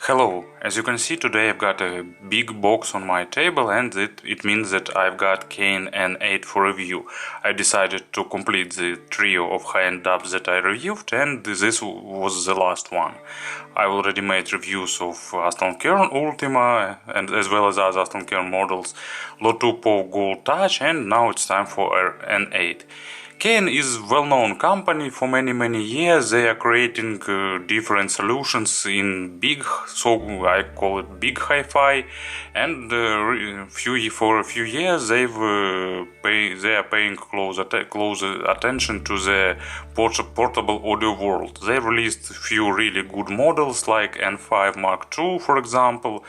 Hello, as you can see, today I've got a big box on my table, and it means that I've got Cayin N8 for review. I decided to complete the trio of high-end dubs that I reviewed, and this was the last one. I already made reviews of Aston Kern Ultima and as well as other Aston Kern models, Lotupo Gold Touch, and now it's time for N8. Cayin is a well-known company for many years. They are creating different solutions in big, so I call it big hi-fi, and for a few years they are paying close attention to the portable audio world. They released a few really good models like N5 Mark II, for example,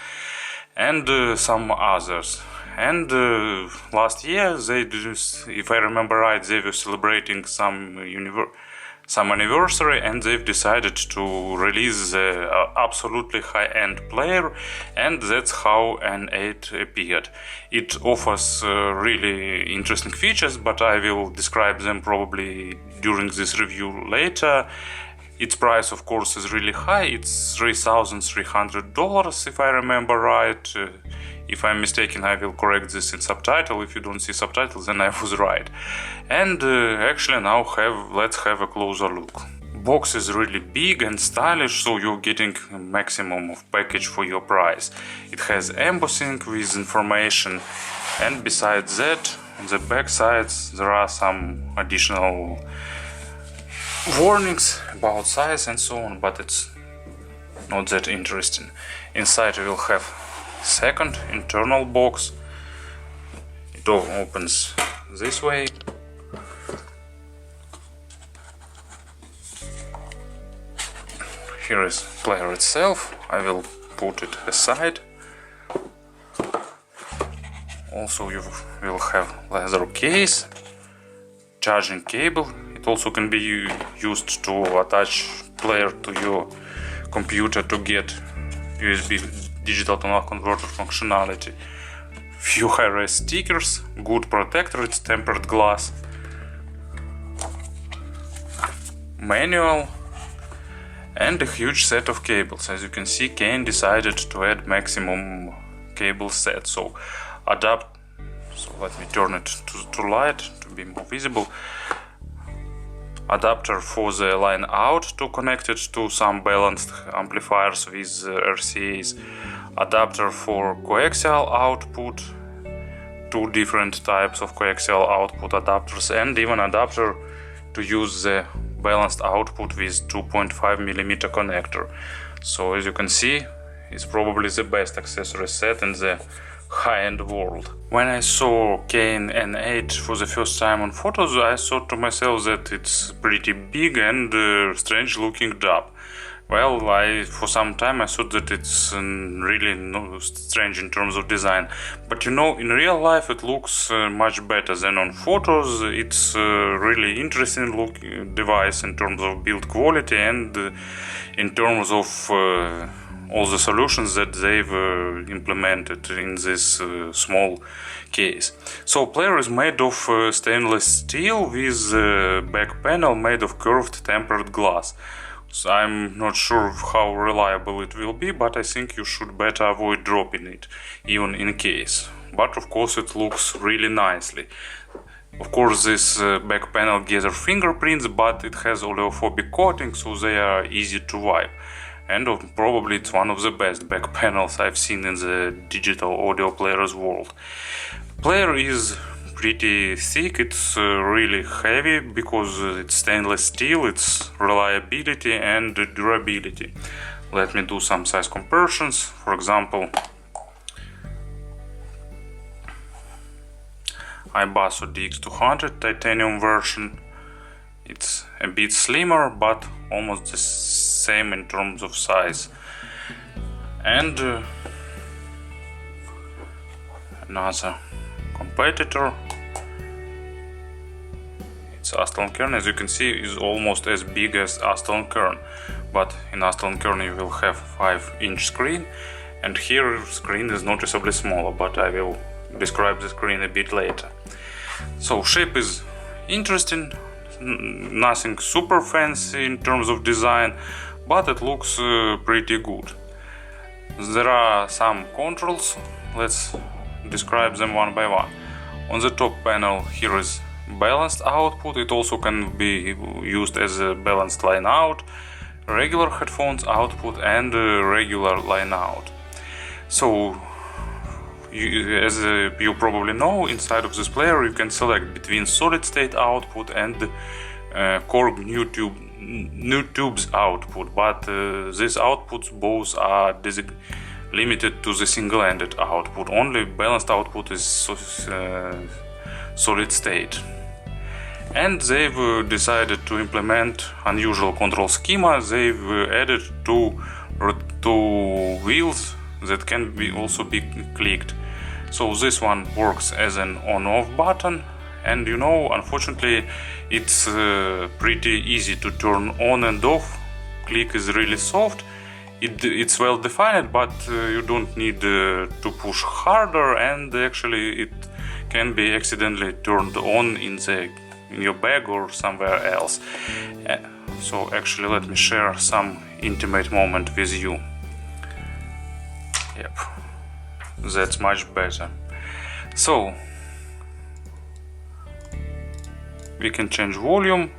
and some others. And last year, if I remember right, they were celebrating some anniversary, and they've decided to release the absolutely high-end player, and that's how N8 appeared. It offers really interesting features, but I will describe them probably during this review later. Its price, of course, is really high. It's $3,300 if I remember right. If I'm mistaken, I will correct this in subtitle. If you don't see subtitles, then I was right. And actually now let's have a closer look. Box is really big and stylish, so you're getting a maximum of package for your price. It has embossing with information, and besides that, on the back sides there are some additional warnings about size and so on, but it's not that interesting. Inside we will have second internal box. It opens this way. Here is player itself. I will put it aside. Also you will have leather case, charging cable. It also can be used to attach player to your computer to get USB digital to analog converter functionality. Few high-res stickers, good protector, it's tempered glass. Manual and a huge set of cables. As you can see, Cayin decided to add maximum cable set. So let me turn it to light to be more visible. Adapter for the line out to connect it to some balanced amplifiers with RCAs. Adapter for coaxial output, two different types of coaxial output adapters, and even adapter to use the balanced output with 2.5mm connector. So as you can see, it's probably the best accessory set in the high-end world. When I saw Cayin N8 for the first time on photos, I thought to myself that it's pretty big and strange looking dub. Well, for some time I thought that it's really strange in terms of design, but you know, in real life it looks much better than on photos. It's a really interesting looking device in terms of build quality and in terms of all the solutions that they've implemented in this small case. So player is made of stainless steel with back panel made of curved tempered glass. So I'm not sure how reliable it will be, but I think you should better avoid dropping it, even in case. But of course it looks really nicely. Of course this back panel gathers fingerprints, but it has oleophobic coating, so they are easy to wipe. And probably it's one of the best back panels I've seen in the digital audio players world. Player is pretty thick, it's really heavy because it's stainless steel, it's reliability and durability. Let me do some size comparisons. For example, iBasso DX200 titanium version. It's a bit slimmer, but almost the same in terms of size. And another competitor, it's Aston Kern. As you can see, is almost as big as Aston Kern, but in Aston Kern you will have 5-inch screen, and here screen is noticeably smaller, but I will describe the screen a bit later. So shape is interesting, nothing super fancy in terms of design, but it looks pretty good. There are some controls, let's describe them one by one. On the top panel here is balanced output, it also can be used as a balanced line out, regular headphones output and regular line out. So as you probably know, inside of this player you can select between solid state output and Korg new tubes output, but these outputs both are limited to the single-ended output. Only balanced output is solid state. And they've decided to implement unusual control schema. They've added two wheels that can also be clicked. So this one works as an on-off button, and you know, unfortunately it's pretty easy to turn on and off. Click is really soft, it's well defined, but you don't need to push harder, and actually it can be accidentally turned on in your bag or somewhere else. So actually let me share some intimate moment with you. Yep, that's much better. So we can change volume,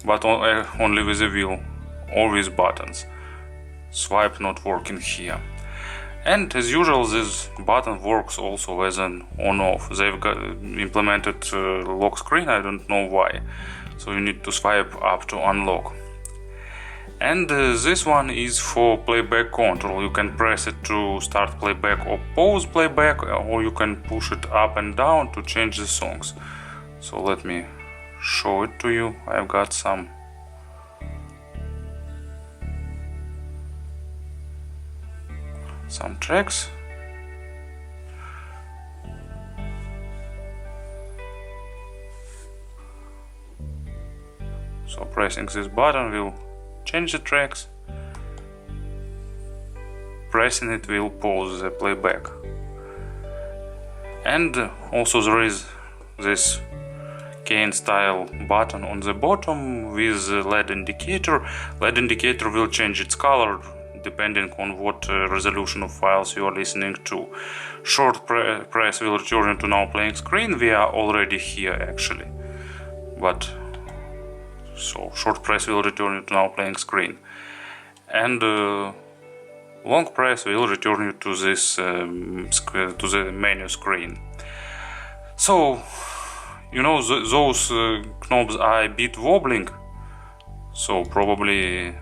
but only with a wheel or with buttons. Swipe not working here. And as usual, this button works also as an on-off. They've implemented lock screen, I don't know why. So you need to swipe up to unlock. And this one is for playback control. You can press it to start playback or pause playback, or you can push it up and down to change the songs. So let me show it to you. I've got some tracks. So pressing this button will change the tracks. Pressing it will pause the playback. And also there is this Cayin style button on the bottom with LED indicator. LED indicator will change its color depending on what resolution of files you are listening to. Short press will return to now playing screen. We are already here actually, but so short press will return you to now playing screen, and long press will return you to this to the menu screen. So you know, those knobs are a bit wobbling, so probably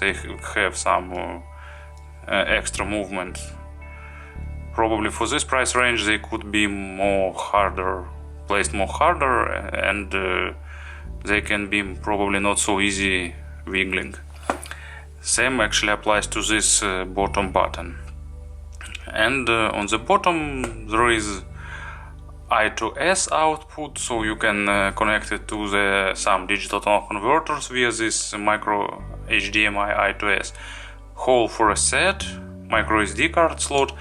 they have some extra movement. Probably for this price range they could be placed more harder, and they can be probably not so easy wiggling. Same actually applies to this bottom button. And on the bottom there is I to S output, so you can connect it to some digital to converters via this micro HDMI I to S. Hole for a set, micro SD card slot.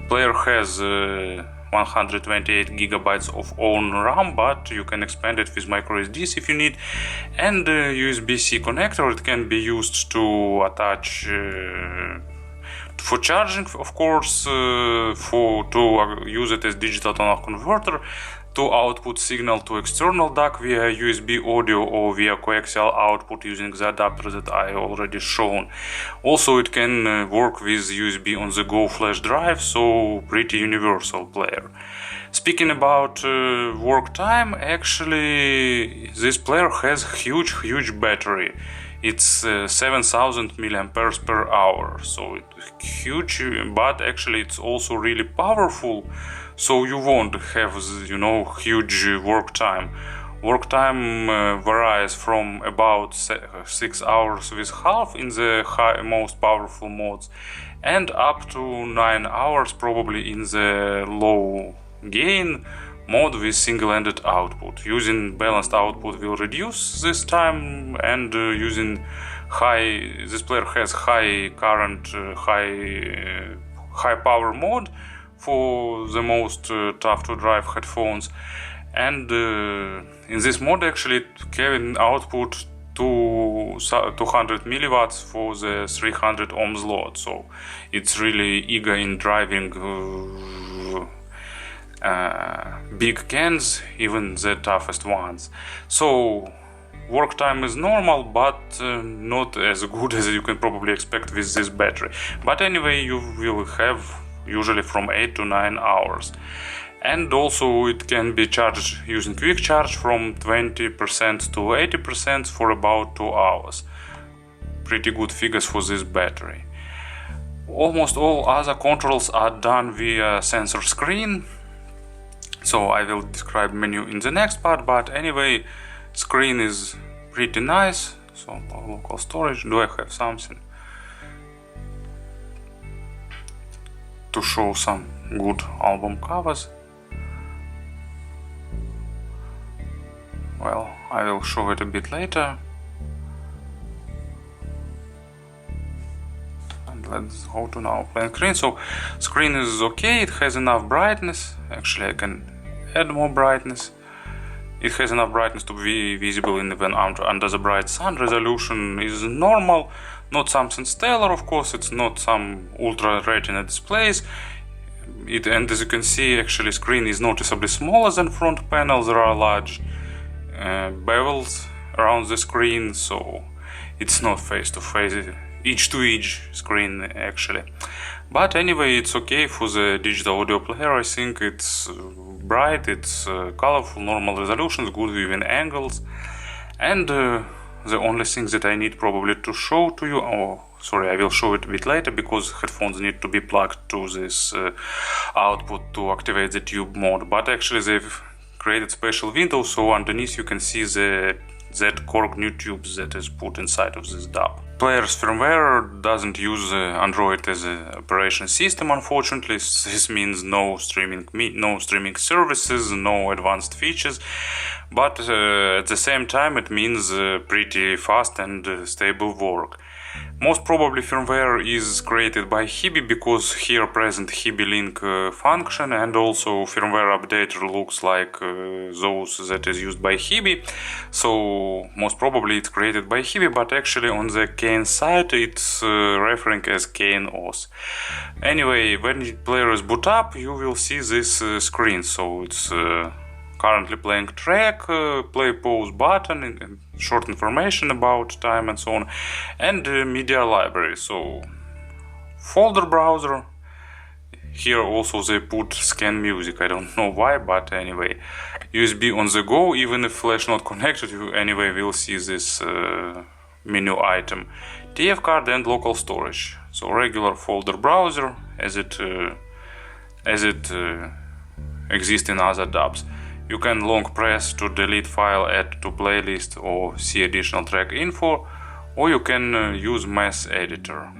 Player has 128 gigabytes of own RAM, but you can expand it with micro SDs if you need. And USB-C connector, it can be used to attach for charging, of course, to use it as digital to converter, to output signal to external DAC via USB audio or via coaxial output using the adapter that I already shown. Also it can work with USB on the go flash drive, so pretty universal player. Speaking about work time, actually this player has huge battery. It's 7000 milliamperes per hour, so it's huge, but actually it's also really powerful, so you won't have, you know, huge work time. Work time varies from about 6 hours with half in the most powerful modes, and up to 9 hours probably in the low gain mode with single-ended output. Using balanced output will reduce this time, and using this player has high current, high power mode for the most tough to drive headphones, and in this mode actually it can output 200 milliwatts for the 300 ohms load, so it's really eager in driving big cans, even the toughest ones. So work time is normal, but not as good as you can probably expect with this battery. But anyway, you will have usually from 8 to 9 hours. And also it can be charged using quick charge from 20% to 80% for about 2 hours. Pretty good figures for this battery. Almost all other controls are done via sensor screen, so I will describe menu in the next part, but anyway, screen is pretty nice. So local storage, do I have something to show some good album covers? Well, I will show it a bit later. And let's go to now plain screen. So screen is okay, it has enough brightness. Actually, I can add more brightness. It has enough brightness to be visible even under the bright sun. Resolution is normal, not something stellar, of course. It's not some ultra retina displays. And as you can see, actually screen is noticeably smaller than front panel. There are large bevels around the screen, so it's not face-to-face, edge-to-edge screen actually. But anyway, it's okay for the digital audio player. I think it's bright, it's colorful, normal resolutions, good viewing angles. And the only thing that I need probably to show to you, sorry, I will show it a bit later, because headphones need to be plugged to this output to activate the tube mode. But actually they've created special windows, so underneath you can see that cork new tubes that is put inside of this DAB. Player's firmware doesn't use Android as an operation system, unfortunately. This means no streaming services, no advanced features, but at the same time it means pretty fast and stable work. Most probably firmware is created by Hibi, because here present Hibi link function, and also firmware updater looks like those that is used by Hibi. So most probably it's created by Hibi, but actually on the Cayin site it's referring as Cayin N8. Anyway, when the player is boot up, you will see this screen. So it's currently playing track, play pause button, short information about time and so on, and media library. So folder browser, here also they put scan music, I don't know why, but anyway. USB on the go, even if flash not connected, you anyway will see this menu item. TF card and local storage. So regular folder browser as it exists in other DABs. You can long press to delete file, add to playlist, or see additional track info, or you can use mass editor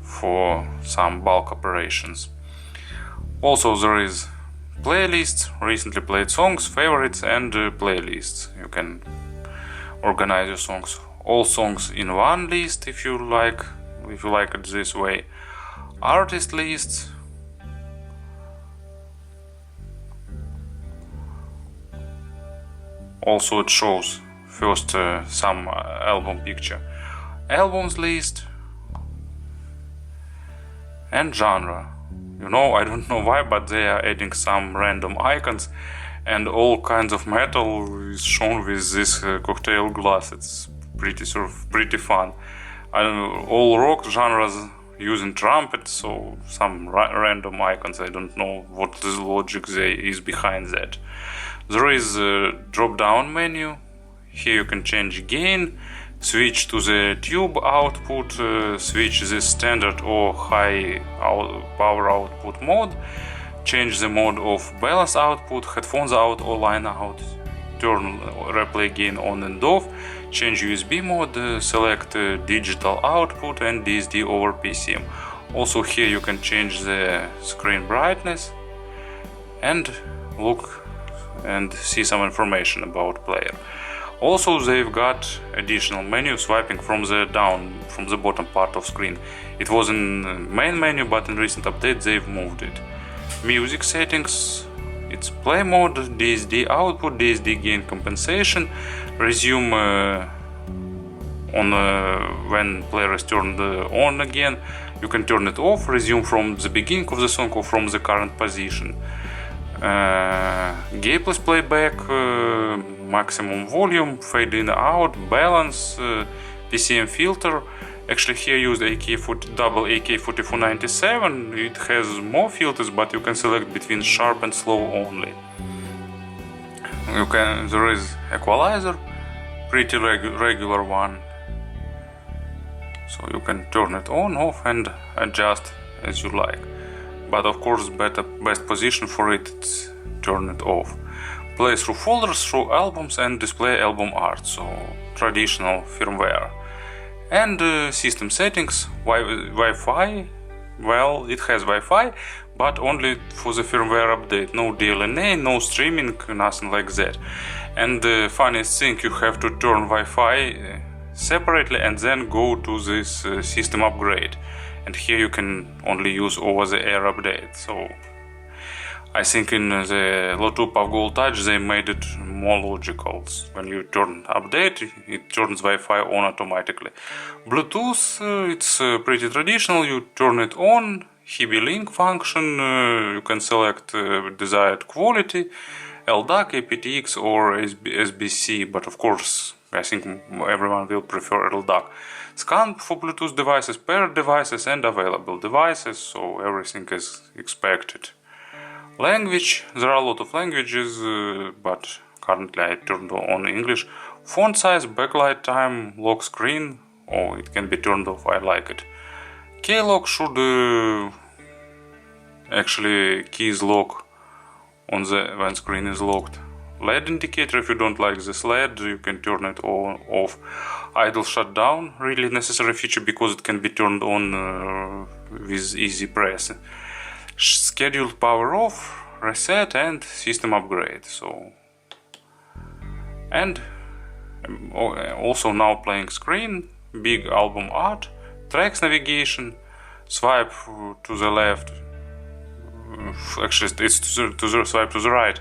for some bulk operations. Also there is playlists, recently played songs, favorites, and playlists. You can organize your songs, all songs in one list if you like it this way. Artist lists. Also it shows first some album picture, albums list, and genre. You know, I don't know why, but they are adding some random icons, and all kinds of metal is shown with this cocktail glass. It's pretty fun. I don't know, all rock genres using trumpets, so some random icons. I don't know what the logic is behind that. There is a drop-down menu. Here you can change gain, switch to the tube output, switch the standard or high power output mode, change the mode of balance output, headphones out or line out, turn replay gain on and off, change USB mode, select digital output and DSD over PCM. Also here you can change the screen brightness and look and see some information about player. Also they've got additional menu swiping from the bottom part of screen. It was in main menu, but in recent update they've moved it. Music settings, it's play mode, DSD output, DSD gain compensation, resume on when player is turned on again. You can turn it off, resume from the beginning of the song or from the current position. Gapless playback, maximum volume, fade in out, balance, PCM filter. Actually here used double AK4497. It has more filters, but you can select between sharp and slow only. There is equalizer, pretty regular one. So you can turn it on, off and adjust as you like. But of course best position for it is turn it off. Play through folders, through albums and display album art, so traditional firmware. And system settings, Wi-Fi, well, it has Wi-Fi, but only for the firmware update, no DLNA, no streaming, nothing like that. And the funniest thing, you have to turn Wi-Fi separately and then go to this system upgrade. And here you can only use over-the-air update. So I think in the Lotu Gold Touch they made it more logical. When you turn update, it turns Wi-Fi on automatically. Bluetooth, it's pretty traditional. You turn it on, Hibi link function, you can select desired quality, LDAC, aptX or SBC, but of course I think everyone will prefer LDAC. Scan for Bluetooth devices, paired devices and available devices, so everything is expected. Language, there are a lot of languages, but currently I turned on English. Font size, backlight time, lock screen, or it can be turned off, I like it. Keylock should actually keys lock on when screen is locked. LED indicator, if you don't like this LED, you can turn it on, off. Idle shutdown, really necessary feature because it can be turned on with easy press. Scheduled power off, reset and system upgrade. So, and also now playing screen, big album art, tracks navigation, swipe to the left, actually it's to the swipe to the right.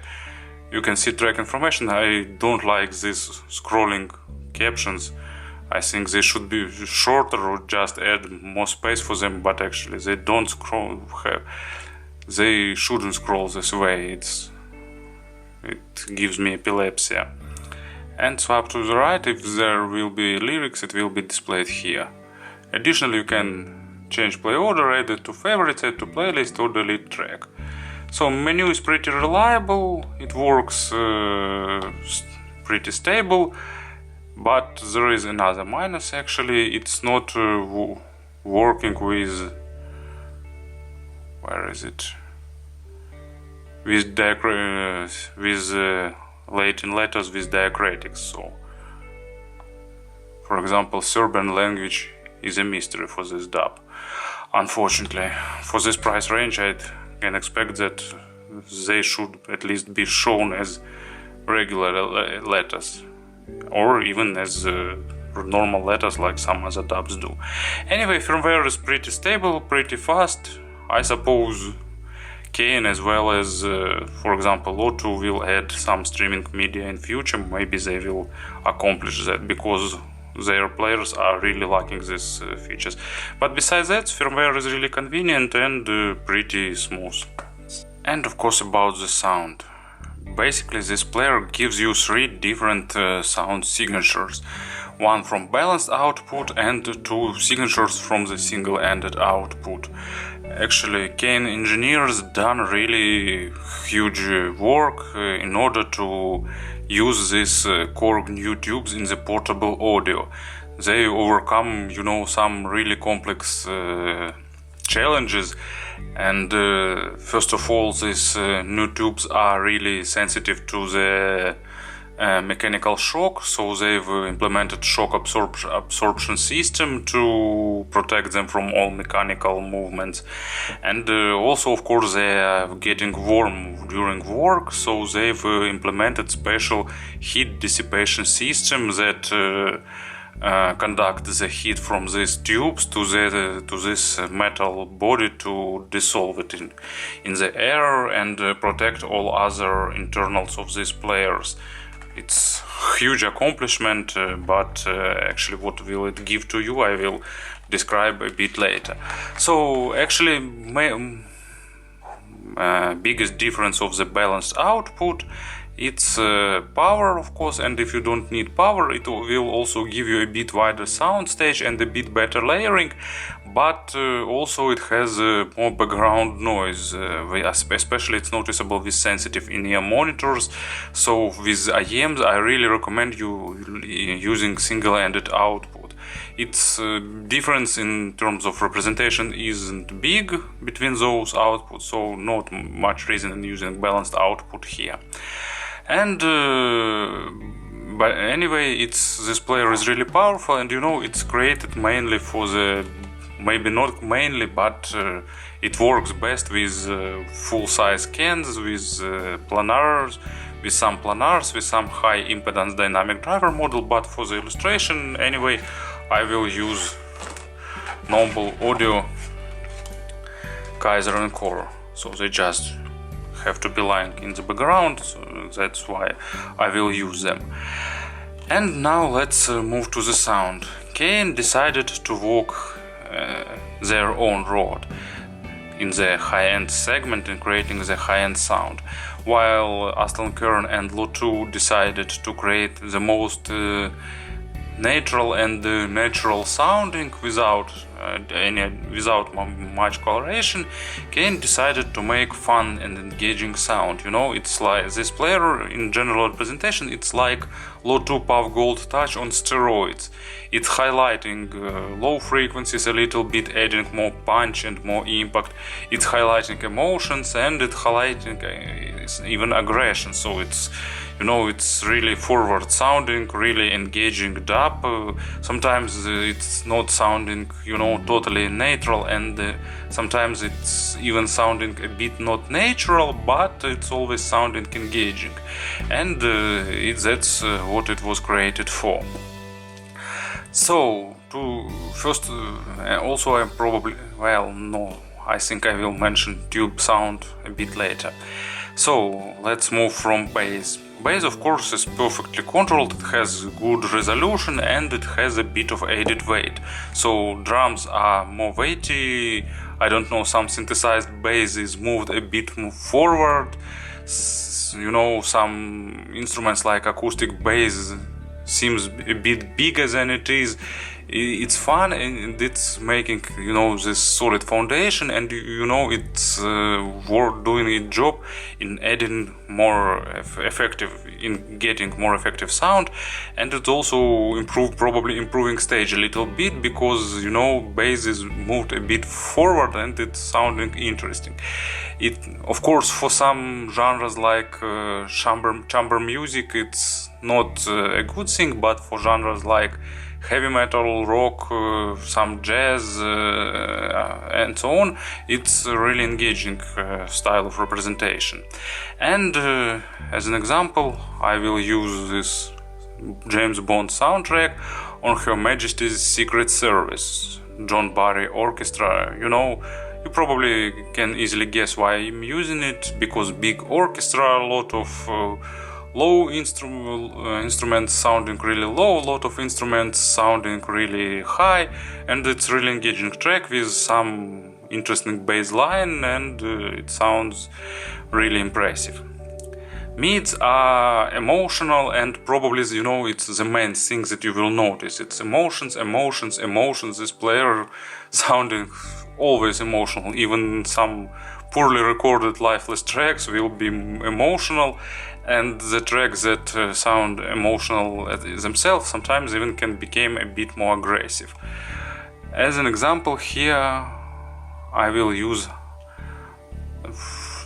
You can see track information. I don't like these scrolling captions. I think they should be shorter or just add more space for them, but actually they don't scroll. They shouldn't scroll this way. It gives me epilepsy. And swipe to the right, if there will be lyrics, it will be displayed here. Additionally, you can change play order, add it to favorites, add to playlist or delete track. So menu is pretty reliable, it works pretty stable, but there is another minus actually. It's not working with, where is it, with Latin letters with diacritics. So for example, Serbian language is a mystery for this dub. Unfortunately, for this price range I can expect that they should at least be shown as regular letters, or even as normal letters like some other dubs do. Anyway, firmware is pretty stable, pretty fast. I suppose Cayin as well as, for example, Lotu will add some streaming media in future. Maybe they will accomplish that because their players are really liking these features. But besides that, firmware is really convenient and pretty smooth. And of course about the sound. Basically this player gives you 3 different sound signatures. One from balanced output and 2 signatures from the single-ended output. Actually, Cayin engineers done really huge work in order to use these Korg new tubes in the portable audio. They overcome, some really complex challenges, and first of all, these new tubes are really sensitive to the mechanical shock, so they've implemented shock absorption system to protect them from all mechanical movements. And also, of course, they are getting warm during work, so they've implemented special heat dissipation system that conduct the heat from these tubes to this metal body to dissolve it in the air and protect all other internals of these players. It's huge accomplishment, but actually what will it give to you I will describe a bit later. So actually biggest difference of the balanced output, it's power, of course, and if you don't need power, it will also give you a bit wider sound stage and a bit better layering, but also it has more background noise, especially it's noticeable with sensitive in-ear monitors. So with IEMs I really recommend you using single-ended output. Its difference in terms of representation isn't big between those outputs, so not much reason in using balanced output here. And but anyway, this player is really powerful, and you know it's created mainly for the, maybe not mainly, but it works best with full-size cans, with planars, with some planars, with some high impedance dynamic driver model. But for the illustration, anyway, I will use Noble Audio Cayin N8. So they just have to be lying in the background, so that's why I will use them. And now let's move to the sound. Cayin decided to walk their own road in the high-end segment in creating the high-end sound, while Kern and Lo2 decided to create the most natural and natural sounding without much coloration. Cayin decided to make fun and engaging sound. You know, it's like this player in general representation, it's like Lo2 Puff Gold Touch on steroids. It's highlighting low frequencies a little bit, adding more punch and more impact. It's highlighting emotions, and it's highlighting even aggression. So it's, you know, it's really forward sounding, really engaging dub. Sometimes it's not sounding, you know, totally natural, and sometimes it's even sounding a bit not natural, but it's always sounding engaging, and that's what it was created for. So to first, also I probably, well, no, I think I will mention tube sound a bit later. So let's move from bass. Bass, of course, is perfectly controlled, it has good resolution, and it has a bit of added weight. So drums are more weighty, I don't know, some synthesized bass is moved a bit more forward. You know, some instruments like acoustic bass seems a bit bigger than it is. It's fun, and it's making, you know, this solid foundation, and you know it's doing its job in adding more effective, in getting more effective sound, and it's also probably improving stage a little bit, because, you know, bass is moved a bit forward and it's sounding interesting. It, of course, for some genres like chamber music, it's not a good thing, but for genres like heavy metal, rock, some jazz, and so on, it's a really engaging style of representation. And as an example, I will use this James Bond soundtrack on Her Majesty's Secret Service, John Barry Orchestra. You know, you probably can easily guess why I'm using it, because big orchestra, a lot of low instruments sounding really low, a lot of instruments sounding really high, and it's really engaging track with some interesting bass line, and it sounds really impressive. Mids are emotional, and probably, you know, it's the main thing that you will notice. It's emotions. This player sounding always emotional. Even some poorly recorded lifeless tracks will be emotional, and the tracks that sound emotional themselves sometimes even can become a bit more aggressive. As an example here, I will use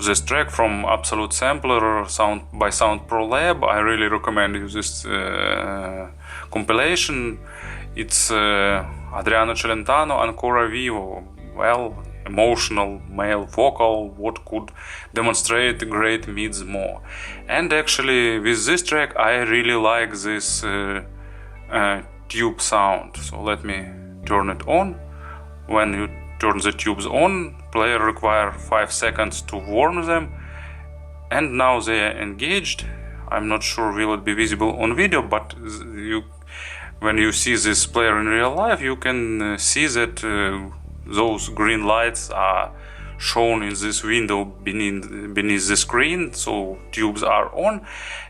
this track from Absolute Sampler by Sound Pro Lab. I really recommend you this compilation. It's Adriano Celentano, Ancora Vivo. Well, emotional male vocal, what could demonstrate great mids more. And actually with this track I really like this tube sound. So let me turn it on. When you turn the tubes on, player require 5 seconds to warm them, and now they are engaged. I'm not sure will it be visible on video, but when you see this player in real life, you can see that those green lights are shown in this window beneath the screen, so tubes are on,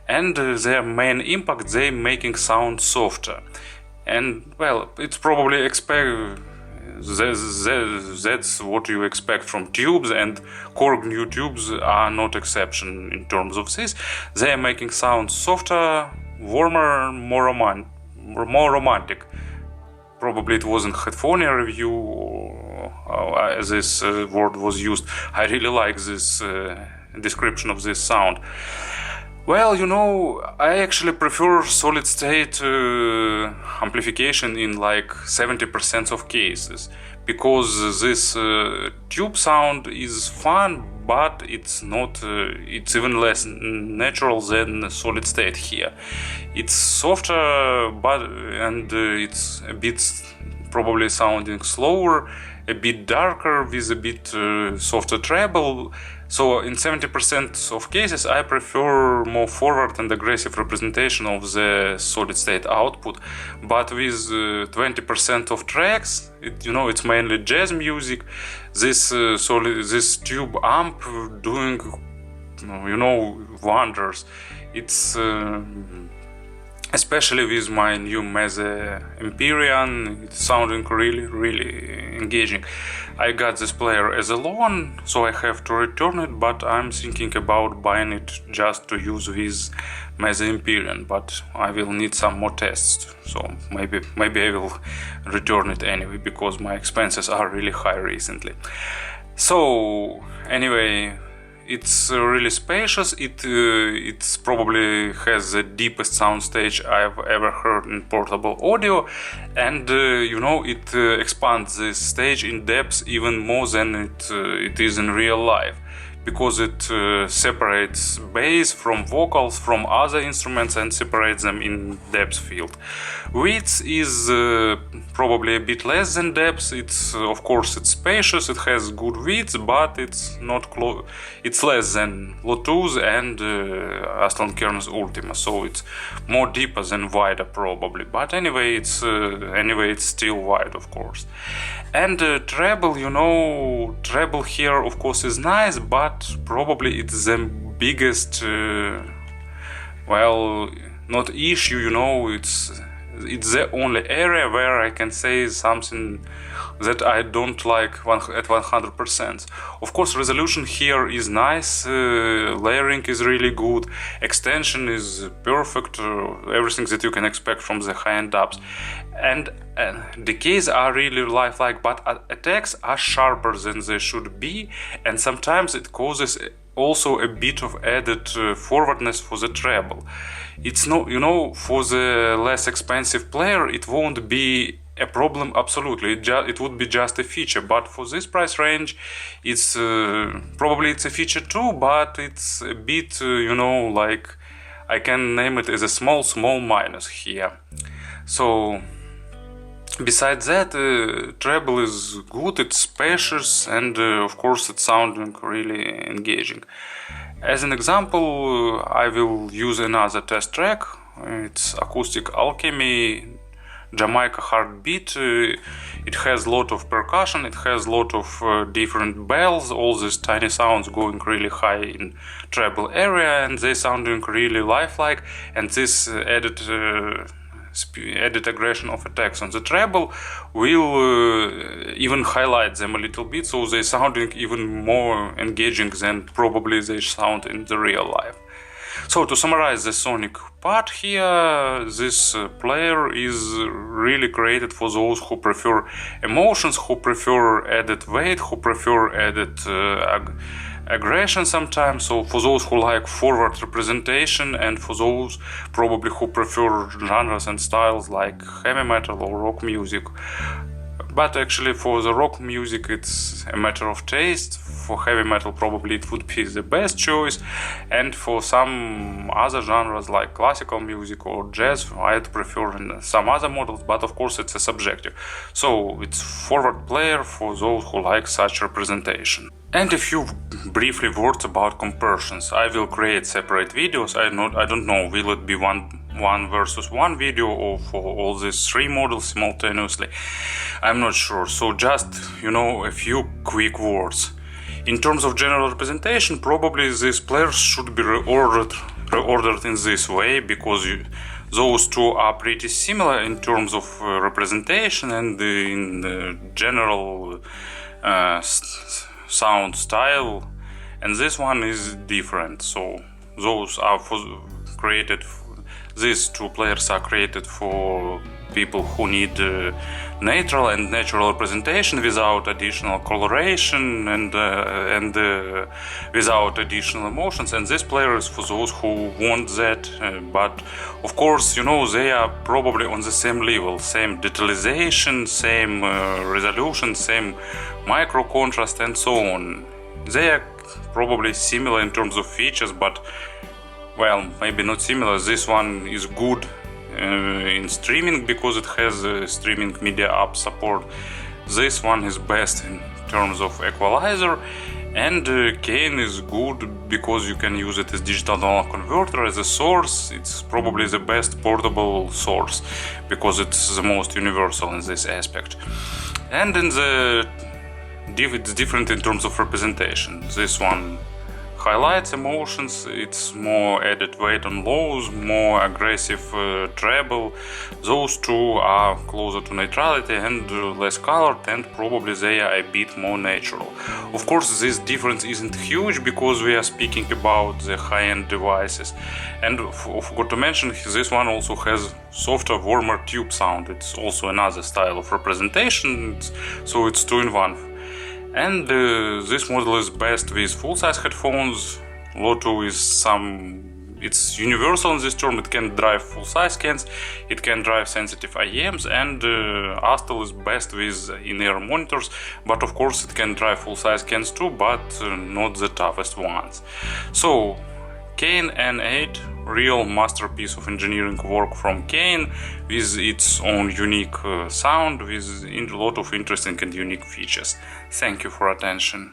and their main impact, they making sound softer. And well, it's probably that's what you expect from tubes, and Korg new tubes are not exception in terms of this. They are making sound softer, warmer, more romantic. Probably it wasn't Headphonia review or this word was used. I really like this description of this sound. Well, you know, I actually prefer solid state amplification in like 70% of cases, because this tube sound is fun, but it's not, it's even less natural than solid state here. It's softer, and it's a bit probably sounding slower, a bit darker with a bit softer treble. So in 70% of cases I prefer more forward and aggressive representation of the solid state output, but with 20% of tracks, it's mainly jazz music, this tube amp doing wonders. It's especially with my new Meze Empyrean, it's sounding really engaging. I got this player as a loan, so I have to return it, but I'm thinking about buying it just to use with Meze Empyrean, but I will need some more tests, so maybe I will return it anyway, because my expenses are really high recently. So anyway, it's really spacious. It's probably has the deepest soundstage I've ever heard in portable audio, and it expands the stage in depth even more than it is in real life, because it separates bass from vocals from other instruments and separates them in depth field. Width is probably a bit less than depth. It's of course it's spacious, it has good width, but it's not it's less than Lotus and Aston Kearns Ultima, so it's more deeper than wider probably. But anyway, it's still wide, of course. And treble, treble here of course is nice, but probably it's the biggest not issue, it's the only area where I can say something that I don't like at 100%. Of course, resolution here is nice, layering is really good, extension is perfect, everything that you can expect from the high-end dubs. And decays are really lifelike, but attacks are sharper than they should be, and sometimes it causes also a bit of added forwardness for the treble. It's no, for the less expensive player, it won't be a problem absolutely. It would be just a feature, but for this price range, it's probably it's a feature too, but it's a bit, like I can name it as a small minus here. So besides that, treble is good, it's spacious, and of course it's sounding really engaging. As an example, I will use another test track. It's Acoustic Alchemy Jamaica Heartbeat. It has a lot of percussion, it has a lot of different bells, all these tiny sounds going really high in treble area, and they sounding really lifelike, and this added aggression of attacks on the treble will even highlight them a little bit, so they sounding even more engaging than probably they sound in the real life. So to summarize the sonic part here, this player is really created for those who prefer emotions, who prefer added weight, who prefer added aggression sometimes, so for those who like forward representation, and for those probably who prefer genres and styles like heavy metal or rock music. But actually for the rock music it's a matter of taste. For heavy metal probably it would be the best choice, and for some other genres like classical music or jazz I'd prefer some other models, but of course it's a subjective. So it's forward player for those who like such representation. And a few briefly words about comparisons. I will create separate videos. I don't know, will it be one versus one video or for all these three models simultaneously? I'm not sure. So just, a few quick words. In terms of general representation, probably these players should be reordered in this way, because those two are pretty similar in terms of representation and in general sound style, and this one is different. So those are these two players are created for people who need natural and natural representation without additional coloration and without additional emotions, and this player is for those who want that, but of course, they are probably on the same level, same detalization, same resolution, same micro contrast and so on. They are probably similar in terms of features, but well, maybe not similar. This one is good in streaming because it has streaming media app support. This one is best in terms of equalizer, and Cayin is good because you can use it as digital analog converter, as a source. It's probably the best portable source because it's the most universal in this aspect. And it's different in terms of representation. This one highlights emotions, it's more added weight on lows, more aggressive treble. Those two are closer to neutrality and less colored, and probably they are a bit more natural. Of course, this difference isn't huge because we are speaking about the high-end devices. And I forgot to mention, this one also has softer, warmer tube sound. It's also another style of representation, so it's 2-in-1. And this model is best with full-size headphones. Lotto is it's universal in this term. It can drive full-size scans, it can drive sensitive IEMs, and Astel is best with in-ear monitors, but of course it can drive full-size scans too, but not the toughest ones. So Cayin N8, real masterpiece of engineering work from Cayin, with its own unique sound, with a lot of interesting and unique features. Thank you for attention.